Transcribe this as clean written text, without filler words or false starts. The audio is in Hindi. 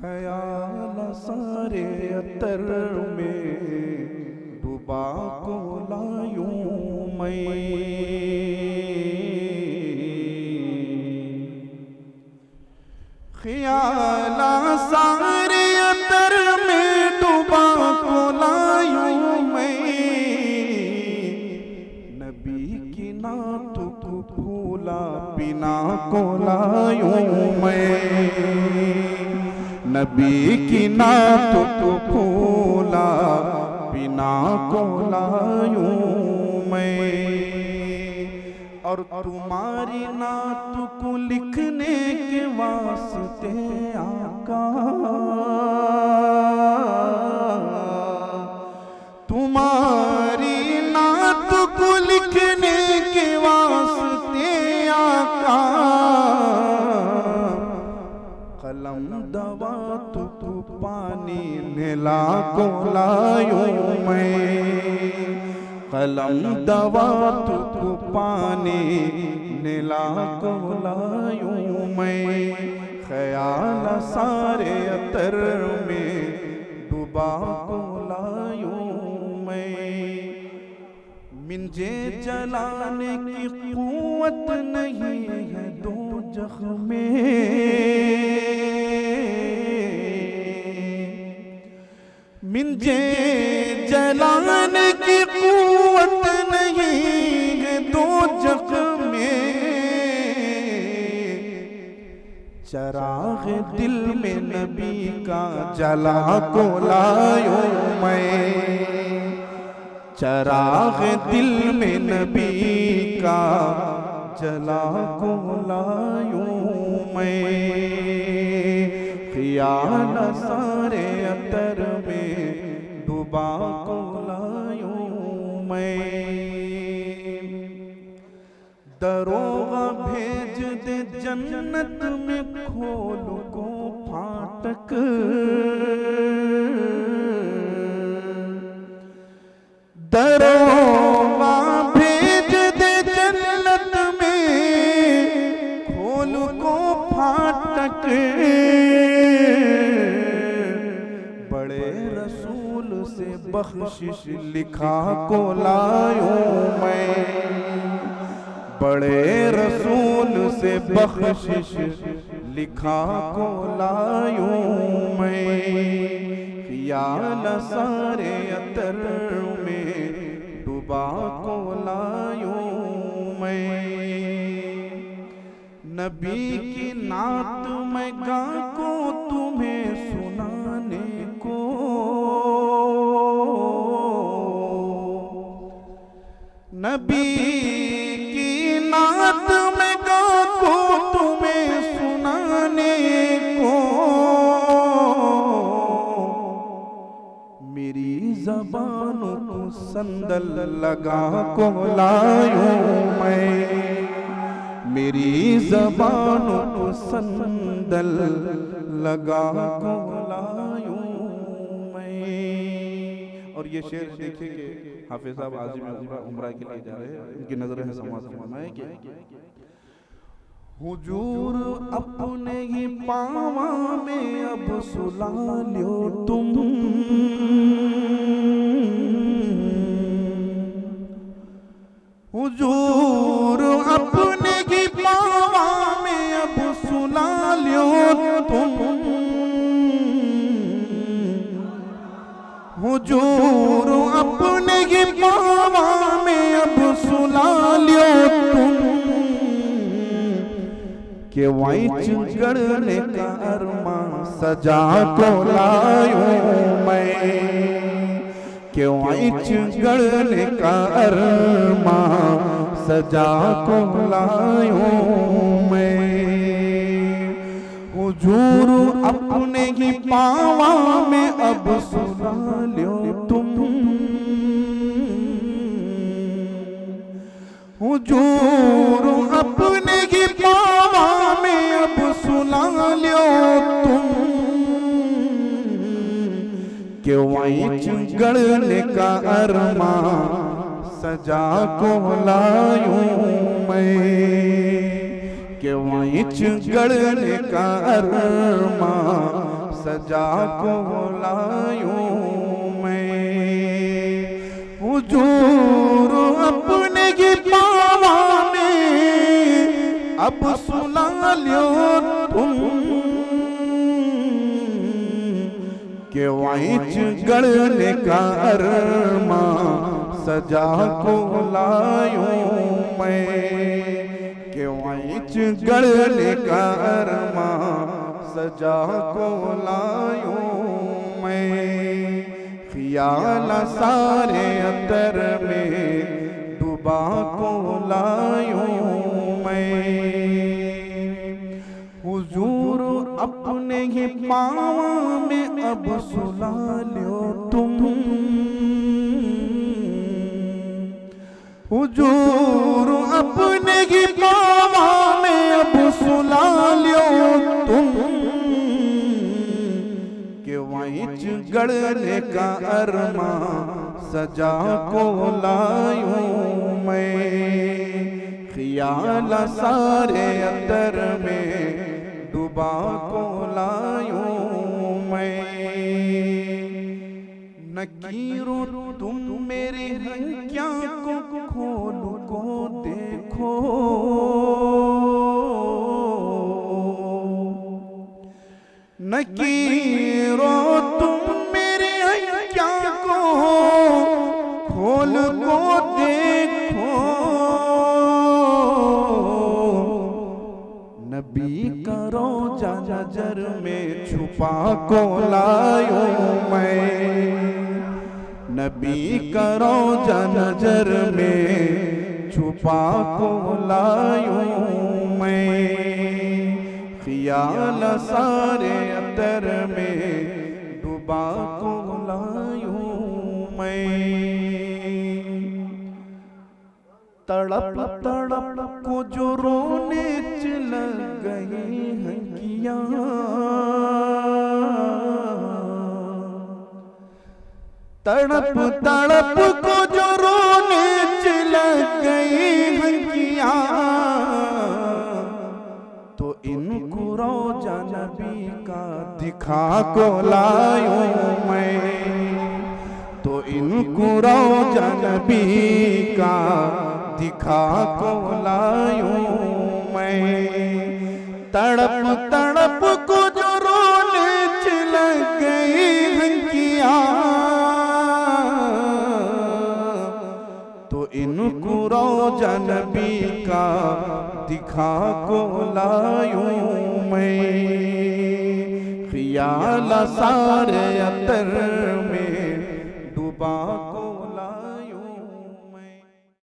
ख्याल सारे अतर में डूबा को लायूं मैं। ख्याल सारे अतर में डूबा को लायूं मैं। नबी की नात को फूला बिना को लायूं मैं। नबी की नात को फूला बिना को लायूं मैं। और तुम्हारी नात को लिखने के वास्ते आका, तुम्हारी नात को लिखने के वास्ते आका, कलम दवा तू पानी नेला को लायूं मैं। कलम दवा तू पानी नेला को लायूं मैं। ख्याल सारे अतर में डूबा को लायूं मैं। मिंजे जलाने की कुव्वत नहीं है दोज़ख में। मिंजे जलाने की कुव्वत नहीं है दोज़ख में। चराग़ दिल में नबी का जला को लायूं मैं। चराग़ दिल में नबी का जला को लायूं मैं। ख्याल सारे अतर में डूबा को लायूं मैं। दरोगा भेज दे जन्नत में खोल को फाटक। दरोगा भेज दे जन्नत में खोल को फाटक। बड़े रसूल से बख्शिश लिखा को लायूं मैं। बड़े रसूल से बख्शिश लिखा को लायूं मैं। ख्याल सारे अतर में डूबा को लायूं मैं। नबी की नात मैं गा को तुम्हें सुनाने को। नबी की नात मैं गा को तुम्हें सुनाने को। मेरी ज़बानों को संदल लगा को लायूं मैं। मेरी ज़बानों को संदल लगा को लायूं मैं। और ये शेर देखिए कि हाफिज़ साहब आज़िम उम्रा के लिए जा रहे हैं, उनकी नज़रें समाज फरमाए कि हुजूर अपने ही पावा में अब सुला लो तुम। हुजूर अपने ही पावा में अब सुला लो तुम। हुजूर अपने ही पावा में अब सुला लो तुम। के वाइच गढ़ने का अरमा सजा को लायूं मैं। के वाइच गढ़ने का अरमा सजा को लायूं मैं। हुजूर अपने ही पावा में अब सुला लो तुम। हुजूर अपने ही पावा में अब सुला लो तुम। के वाइच गढ़ने का अरमा सजा को लायूं मैं। के वाइच गढ़ने का अरमा सजा को लायूं मैं। हुजूर अपने की पावा में अब सुला लो तुम के वाइच गढ़ने का अरमा सजा को लायूं मैं। के वाइच गढ़ने का अरमा सजा को लायूं मैं। ख्याल सारे अतर में डुबा को लायूं मैं। हुजूर अपने ही पाँव में अब सुला लो तुम। हुजूर अपने ही पाँव में अब सुला लो तुम के वाइच गढ़ने का अरमा सजा को लायूं मैं। ख्याल सारे अतर में डुबा को लायूं मैं। नकीरो तुम मेरी हंकिया को खोल को देखो। नकीरो तुम मेरी हंकिया को खोल को देखो। नबी का रोजा नजर में छुपा को लायूं मैं। नबी का रोजा नजर में छुपा को लायूं मैं। ख्याल सारे अतर में डुबा को लायूं मैं। तड़प तड़प को जो रोने चल गई हंकियां। तड़प तड़प को जो रोने चल गई हंकियां। तो इनको रोजा नबी का दिखा को लायूं मैं। तो इनको रोजा नबी का दिखा को लायूं मैं। तड़प तड़प को जो रोने चल गई हंकियां। तो इनको रोजा नबी का दिखा को लायूं मैं। ख्याल सारे अतर में डुबा